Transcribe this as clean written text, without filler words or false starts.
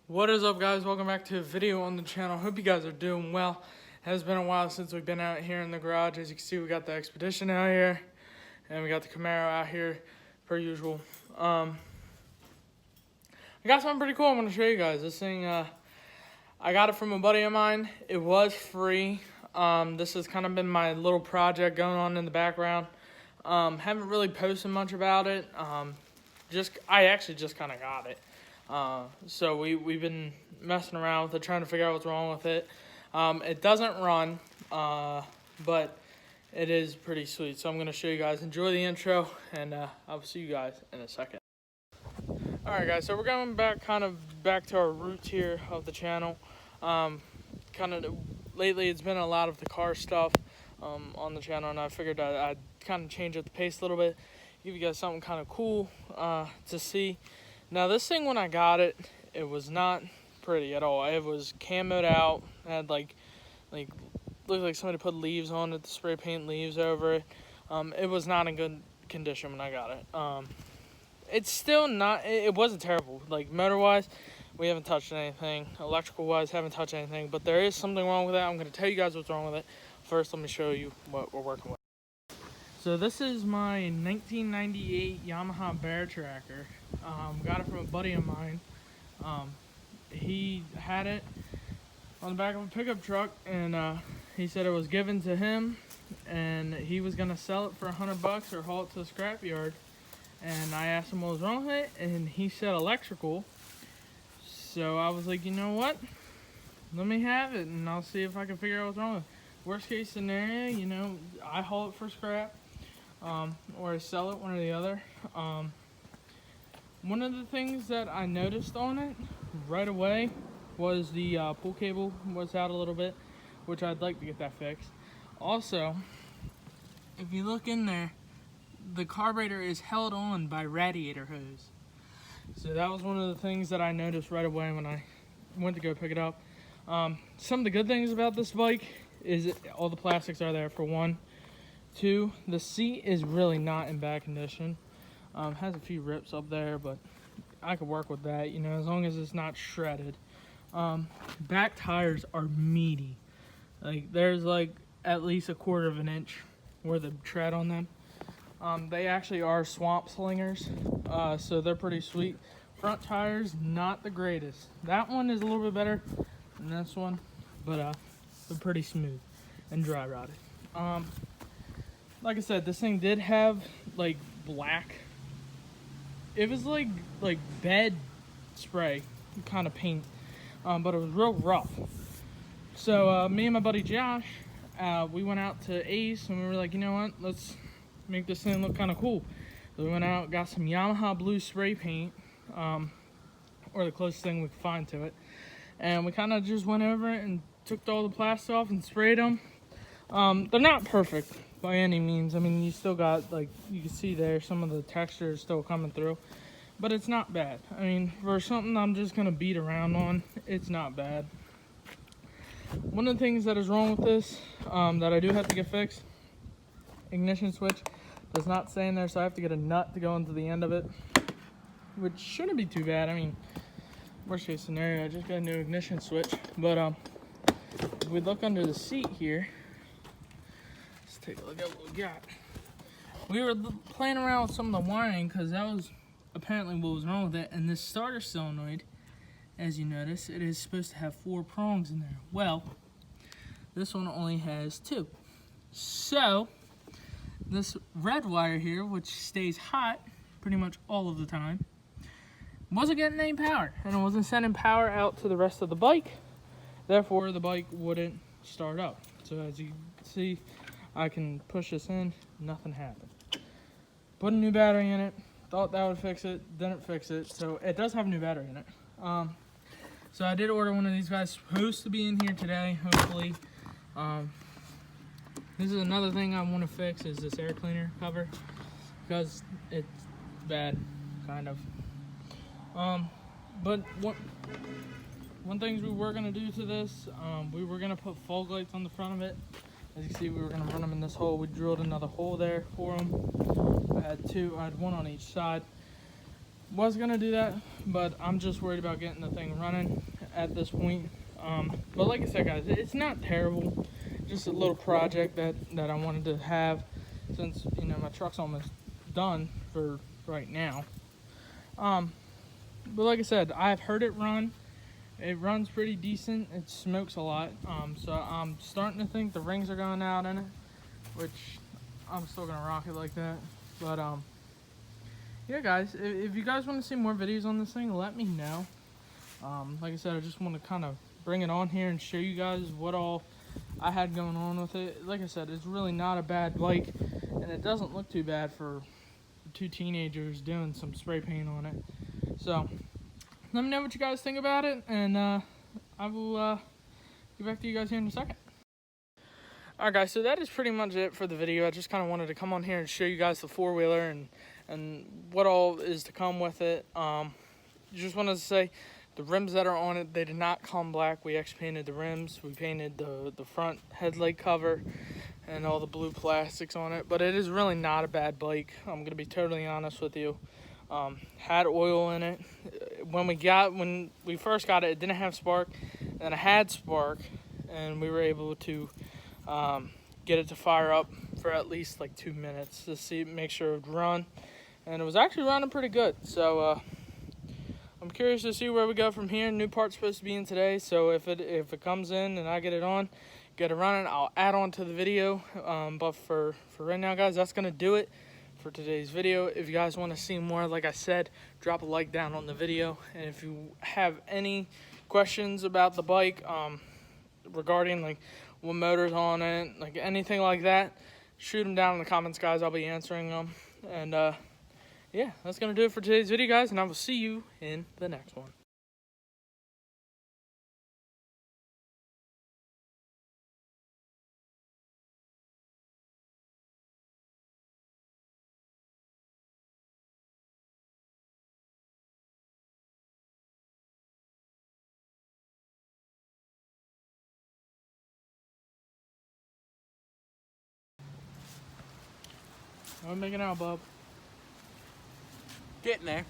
What is up, guys? Welcome back to a video on the channel. Hope you guys are doing well. It has been a while since we've been out here in the garage. As you can see, we got the Expedition out here and we got the Camaro out here per usual. I got something pretty cool I'm going to show you guys. This thing, I got it from a buddy of mine. It was free. This has kind of been my little project going on in the background. Haven't really posted much about it. I actually just kind of got it. So we've been messing around with it, trying to figure out what's wrong with it. It doesn't run, but it is pretty sweet. So I'm going to show you guys. Enjoy the intro, and I'll see you guys in a second. Alright guys, so we're going back to our roots here of the channel. Lately it's been a lot of the car stuff on the channel, and I figured I'd kind of change up the pace a little bit, give you guys something kind of cool to see. Now this thing, when I got it, it was not pretty at all. It was camoed out. It had like looked like somebody put leaves on it, the spray paint leaves over it. It was not in good condition when I got it. It's still not, it wasn't terrible. Like motor wise, we haven't touched anything. Electrical wise, haven't touched anything. But there is something wrong with it. I'm going to tell you guys what's wrong with it. First, let me show you what we're working with. So this is my 1998 Yamaha Bear Tracker. Got it from a buddy of mine. He had it on the back of a pickup truck, and he said it was given to him, and he was gonna sell it for $100 or haul it to the scrapyard. And I asked him what was wrong with it, and he said electrical. So I was like, you know what? Let me have it, and I'll see if I can figure out what's wrong with it. Worst case scenario, you know, I haul it for scrap, or I sell it, one or the other. One of the things that I noticed on it right away was the pull cable was out a little bit, which I'd like to get that fixed. Also, if you look in there, the carburetor is held on by radiator hose. So that was one of the things that I noticed right away when I went to go pick it up. Some of the good things about this bike is all the plastics are there, for one. Two, the seat is really not in bad condition. Has a few rips up there, but I could work with that, you know, as long as it's not shredded. Back tires are meaty. Like, there's like at least 1/4 of an inch worth of tread on them. They actually are swamp slingers, so they're pretty sweet. Front tires, not the greatest. That one is a little bit better than this one, but they're pretty smooth and dry rotted. Like I said, this thing did have like black. It was like bed spray kind of paint, but it was real rough. So me and my buddy Josh, we went out to Ace, and we were like, you know what, let's make this thing look kind of cool. So we went out, got some Yamaha blue spray paint, or the closest thing we could find to it, and we kind of just went over it and took all the plastic off and sprayed them. They're not perfect by any means. I mean, you still got, like, you can see there, some of the texture is still coming through, but it's not bad. I mean, for something I'm just gonna beat around on, it's not bad. One of the things that is wrong with this, that I do have to get fixed, ignition switch does not stay in there, so I have to get a nut to go into the end of it, which shouldn't be too bad. I mean, worst case scenario, I just got a new ignition switch. But if we look under the seat here, let's take a look at what we got. We were playing around with some of the wiring, because that was apparently what was wrong with it. And this starter solenoid, as you notice, it is supposed to have 4 prongs in there. Well, this one only has 2. So this red wire here, which stays hot pretty much all of the time, wasn't getting any power, and it wasn't sending power out to the rest of the bike. Therefore, the bike wouldn't start up. So as you can see, I can push this in, nothing happened. Put a new battery in it, thought that would fix it, didn't fix it. So it does have a new battery in it. So I did order one of these guys, supposed to be in here today, hopefully. This is another thing I want to fix, is this air cleaner cover, because it's bad, kind of. But one thing we were going to do to this, we were going to put fog lights on the front of it. As you can see, we were going to run them in this hole. We drilled another hole there for them. I had 2, I had 1 on each side. Was gonna do that, but I'm just worried about getting the thing running at this point. But like I said, guys, it's not terrible. Just a little project that I wanted to have, since my truck's almost done for right now. But like I said, I've heard it run. It runs pretty decent. It smokes a lot. So I'm starting to think the rings are going out in it, which I'm still gonna rock it like that. But yeah, guys, if you guys want to see more videos on this thing, let me know. Like I said, I just want to kind of bring it on here and show you guys what all I had going on with it. Like I said, it's really not a bad bike, and it doesn't look too bad for two teenagers doing some spray paint on it. So let me know what you guys think about it, and I will get back to you guys here in a second. Alright guys, so that is pretty much it for the video. I just kind of wanted to come on here and show you guys the four-wheeler and what all is to come with it. Just wanted to say, the rims that are on it, they did not come black. We actually painted the rims. We painted the front headlight cover and all the blue plastics on it. But it is really not a bad bike. I'm going to be totally honest with you. Had oil in it. When we first got it, it didn't have spark. Then it had spark, and we were able to get it to fire up for at least like 2 minutes to make sure it would run, and it was actually running pretty good. So I'm curious to see where we go from here. New part's supposed to be in today, so if it comes in and I get it running, I'll add on to the video. But for right now, guys, that's gonna do it for today's video. If you guys want to see more, like I said, drop a like down on the video, and if you have any questions about the bike, regarding like what motor's on it, like anything like that, shoot them down in the comments, guys. I'll be answering them. And yeah, that's gonna do it for today's video, guys, and I will see you in the next one. What are we making out, bub? Getting there.